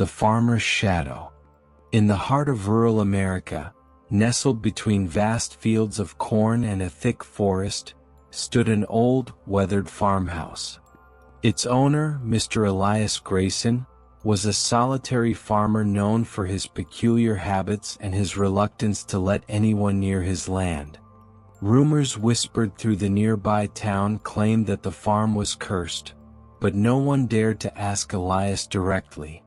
The Farmer's Shadow. In the heart of rural America, nestled between vast fields of corn and a thick forest, stood an old, weathered farmhouse. Its owner, Mr. Elias Grayson, was a solitary farmer known for his peculiar habits and his reluctance to let anyone near his land. Rumors whispered through the nearby town claimed that the farm was cursed, but no one dared to ask Elias directly.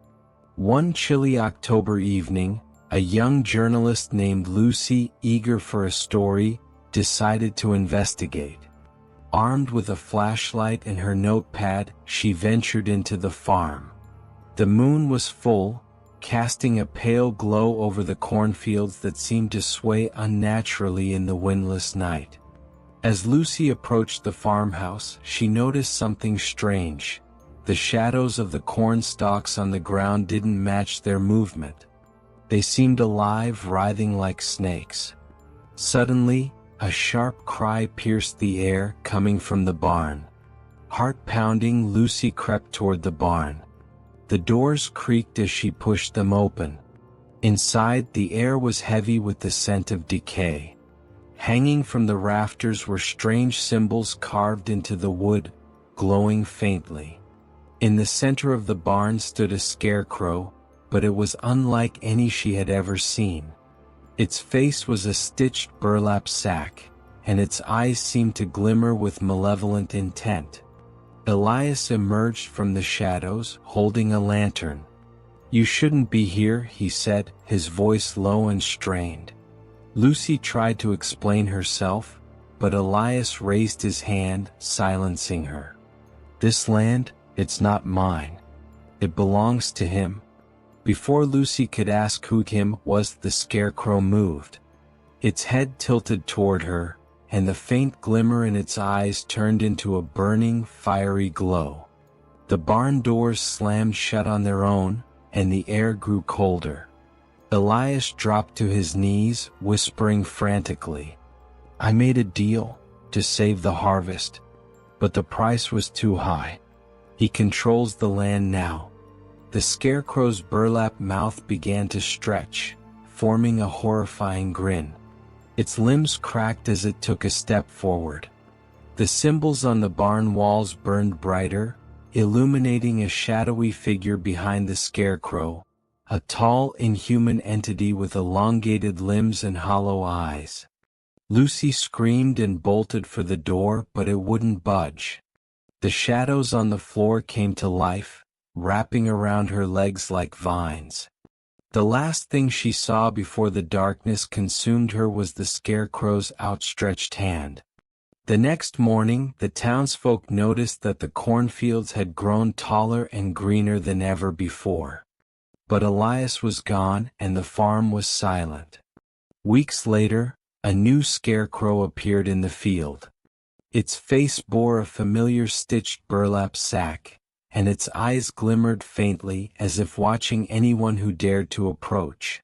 One chilly October evening, a young journalist named Lucy, eager for a story, decided to investigate. Armed with a flashlight and her notepad, she ventured into the farm. The moon was full, casting a pale glow over the cornfields that seemed to sway unnaturally in the windless night. As Lucy approached the farmhouse, she noticed something strange. The shadows of the corn stalks on the ground didn't match their movement. They seemed alive, writhing like snakes. Suddenly, a sharp cry pierced the air, coming from the barn. Heart-pounding, Lucy crept toward the barn. The doors creaked as she pushed them open. Inside, the air was heavy with the scent of decay. Hanging from the rafters were strange symbols carved into the wood, glowing faintly. In the center of the barn stood a scarecrow, but it was unlike any she had ever seen. Its face was a stitched burlap sack, and its eyes seemed to glimmer with malevolent intent. Elias emerged from the shadows, holding a lantern. "You shouldn't be here," he said, his voice low and strained. Lucy tried to explain herself, but Elias raised his hand, silencing her. "This land, it's not mine. It belongs to him." Before Lucy could ask who him was, the scarecrow moved. Its head tilted toward her, and the faint glimmer in its eyes turned into a burning, fiery glow. The barn doors slammed shut on their own, and the air grew colder. Elias dropped to his knees, whispering frantically, "I made a deal to save the harvest, but the price was too high. He controls the land now." The scarecrow's burlap mouth began to stretch, forming a horrifying grin. Its limbs cracked as it took a step forward. The symbols on the barn walls burned brighter, illuminating a shadowy figure behind the scarecrow, a tall, inhuman entity with elongated limbs and hollow eyes. Lucy screamed and bolted for the door, but it wouldn't budge. The shadows on the floor came to life, wrapping around her legs like vines. The last thing she saw before the darkness consumed her was the scarecrow's outstretched hand. The next morning, the townsfolk noticed that the cornfields had grown taller and greener than ever before. But Elias was gone, and the farm was silent. Weeks later, a new scarecrow appeared in the field. Its face bore a familiar stitched burlap sack, and its eyes glimmered faintly as if watching anyone who dared to approach.